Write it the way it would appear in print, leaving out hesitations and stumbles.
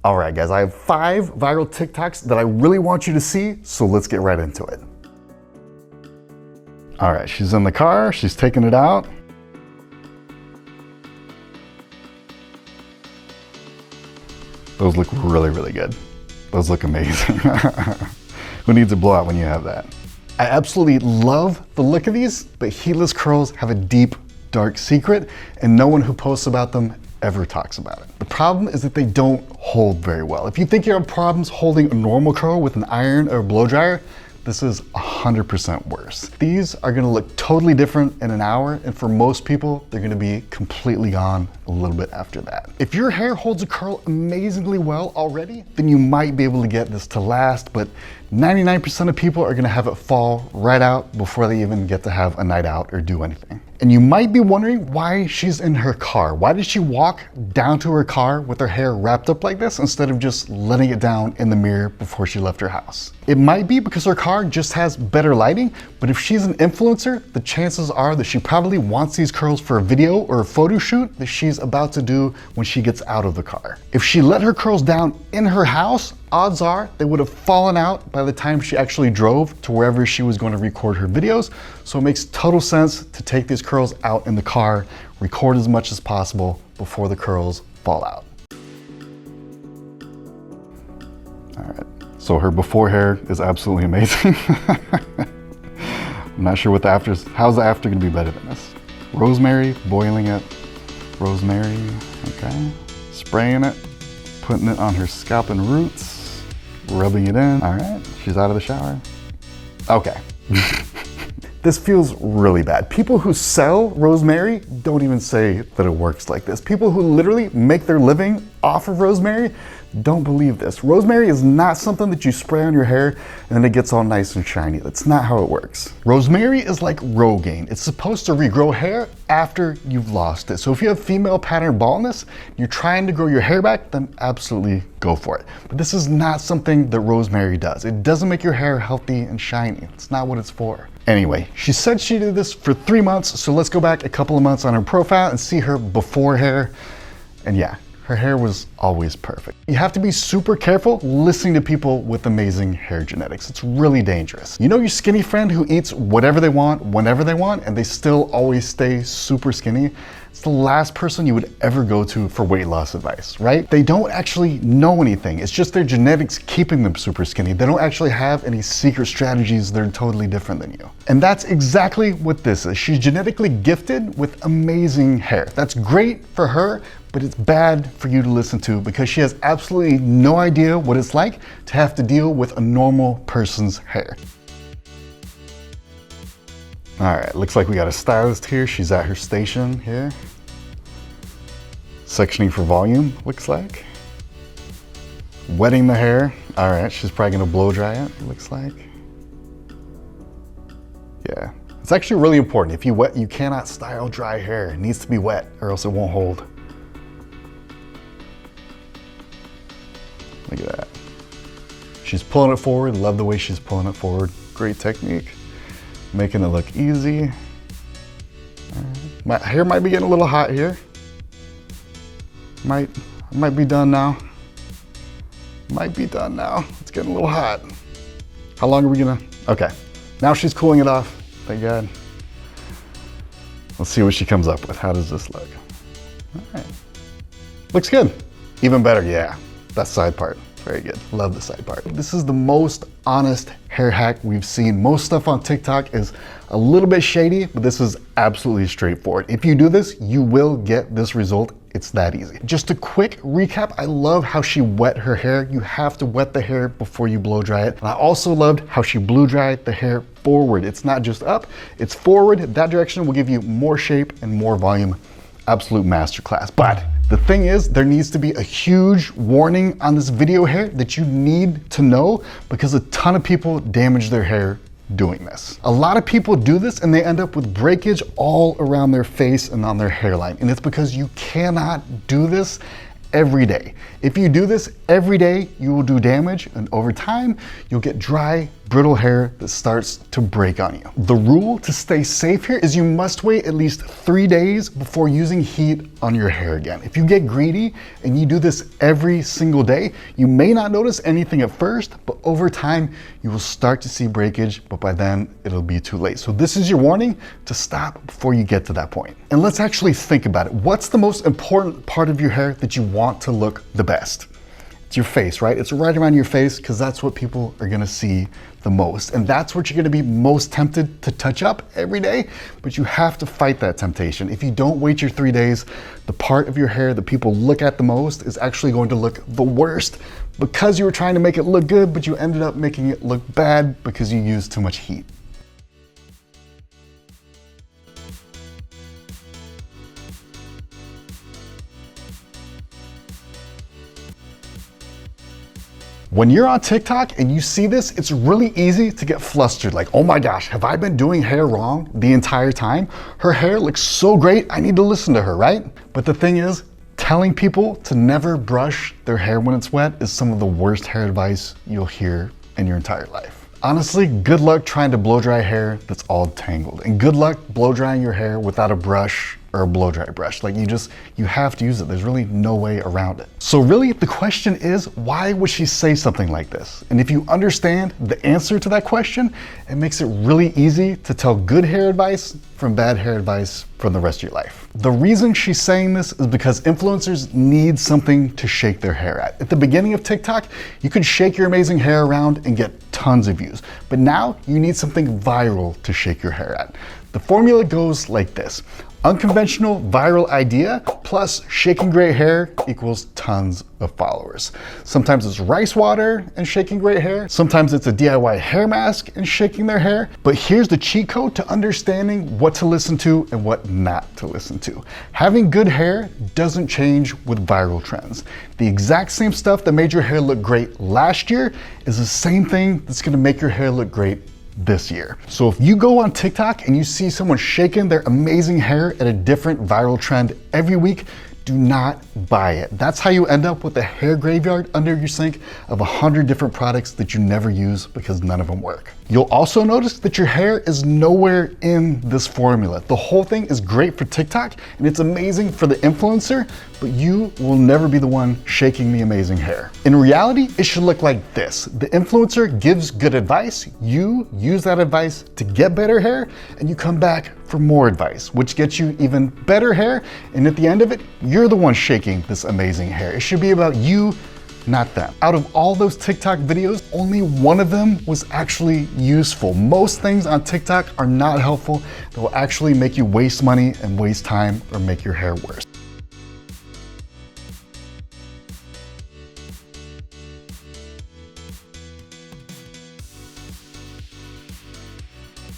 All right, guys, I have 5 viral TikToks that I really want you to see, so let's get right into it. All right, she's in the car, she's taking it out. Those look really, really good. Those look amazing. Who needs a blowout when you have that? I absolutely love the look of these, but heatless curls have a deep, dark secret, and no one who posts about them ever talks about it. The problem is that they don't hold very well. If you think you have problems holding a normal curl with an iron or a blow dryer, this is 100% worse. These are gonna look totally different in an hour, and for most people, they're gonna be completely gone a little bit after that. If your hair holds a curl amazingly well already, then you might be able to get this to last, but 99% of people are gonna have it fall right out before they even get to have a night out or do anything. And you might be wondering why she's in her car. Why did she walk down to her car with her hair wrapped up like this instead of just letting it down in the mirror before she left her house? It might be because her car just has better lighting, but if she's an influencer, the chances are that she probably wants these curls for a video or a photo shoot that she's about to do when she gets out of the car. If she let her curls down in her house, odds are they would have fallen out by the time she actually drove to wherever she was going to record her videos. So it makes total sense to take these curls out in the car, record as much as possible before the curls fall out. All right, so her before hair is absolutely amazing. I'm not sure what the after is. How's the after gonna be better than this? Rosemary, boiling it. Rosemary, okay. Spraying it, putting it on her scalp and roots, rubbing it in. All right, she's out of the shower. Okay. This feels really bad. People who sell rosemary don't even say that it works like this. People who literally make their living off of rosemary don't believe this. Rosemary is not something that you spray on your hair and then it gets all nice and shiny. That's not how it works. Rosemary is like Rogaine. It's supposed to regrow hair after you've lost it. So if you have female pattern baldness, you're trying to grow your hair back, then absolutely go for it. But this is not something that rosemary does. It doesn't make your hair healthy and shiny. It's not what it's for. Anyway, she said she did this for 3 months, so let's go back a couple of months on her profile and see her before hair. And yeah, her hair was always perfect. You have to be super careful listening to people with amazing hair genetics. It's really dangerous. You know your skinny friend who eats whatever they want, whenever they want, and they still always stay super skinny? It's the last person you would ever go to for weight loss advice, right? They don't actually know anything. It's just their genetics keeping them super skinny. They don't actually have any secret strategies. They're totally different than you. And that's exactly what this is. She's genetically gifted with amazing hair. That's great for her, but it's bad for you to listen to because she has absolutely no idea what it's like to have to deal with a normal person's hair. All right, looks like we got a stylist here. She's at her station here. Sectioning for volume, looks like. Wetting the hair. All right, she's probably gonna blow dry it, looks like. Yeah, it's actually really important. If you wet, you cannot style dry hair. It needs to be wet or else it won't hold. Look at that. She's pulling it forward. Love the way she's pulling it forward. Great technique. Making it look easy. My hair might be getting a little hot here. Might be done now. Might be done now. It's getting a little hot. How long are we gonna? Okay. Now she's cooling it off. Thank God. Let's see what she comes up with. How does this look? All right. Looks good. Even better, yeah. That side part. Very good. Love the side part. This is the most honest hair hack we've seen. Most stuff on TikTok is a little bit shady, but this is absolutely straightforward. If you do this, you will get this result. It's that easy. Just a quick recap. I love how she wet her hair. You have to wet the hair before you blow dry it. And I also loved how she blew dried the hair forward. It's not just up, it's forward. That direction will give you more shape and more volume. Absolute masterclass. But the thing is, there needs to be a huge warning on this video here that you need to know because a ton of people damage their hair doing this. A lot of people do this and they end up with breakage all around their face and on their hairline. And it's because you cannot do this every day. If you do this every day, you will do damage, and over time, you'll get dry, brittle hair that starts to break on you. The rule to stay safe here is you must wait at least 3 days before using heat on your hair again. If you get greedy and you do this every single day, you may not notice anything at first, but over time, you will start to see breakage, but by then it'll be too late. So this is your warning to stop before you get to that point. And let's actually think about it. What's the most important part of your hair that you want to look the best? It's your face, right? It's right around your face because that's what people are gonna see the most. And that's what you're gonna be most tempted to touch up every day, but you have to fight that temptation. If you don't wait your 3 days, the part of your hair that people look at the most is actually going to look the worst because you were trying to make it look good, but you ended up making it look bad because you used too much heat. When you're on TikTok and you see this, it's really easy to get flustered. Like, oh my gosh, have I been doing hair wrong the entire time? Her hair looks so great, I need to listen to her, right? But the thing is, telling people to never brush their hair when it's wet is some of the worst hair advice you'll hear in your entire life. Honestly, good luck trying to blow dry hair that's all tangled. And good luck blow drying your hair without a brush or a blow dry brush. Like you have to use it. There's really no way around it. So really the question is, why would she say something like this? And if you understand the answer to that question, it makes it really easy to tell good hair advice from bad hair advice from the rest of your life. The reason she's saying this is because influencers need something to shake their hair at. At the beginning of TikTok, you could shake your amazing hair around and get tons of views. But now you need something viral to shake your hair at. The formula goes like this. Unconventional viral idea plus shaking great hair equals tons of followers. Sometimes it's rice water and shaking great hair. Sometimes it's a DIY hair mask and shaking their hair. But here's the cheat code to understanding what to listen to and what not to listen to. Having good hair doesn't change with viral trends. The exact same stuff that made your hair look great last year is the same thing that's gonna make your hair look great this year. So if you go on TikTok and you see someone shaking their amazing hair at a different viral trend every week, do not buy it. That's how you end up with a hair graveyard under your sink of 100 different products that you never use because none of them work. You'll also notice that your hair is nowhere in this formula. The whole thing is great for TikTok and it's amazing for the influencer, but you will never be the one shaking the amazing hair. In reality, it should look like this. The influencer gives good advice, you use that advice to get better hair, and you come back for more advice, which gets you even better hair, and at the end of it, you're the one shaking this amazing hair. It should be about you, not them. Out of all those TikTok videos, only one of them was actually useful. Most things on TikTok are not helpful. They will actually make you waste money and waste time or make your hair worse.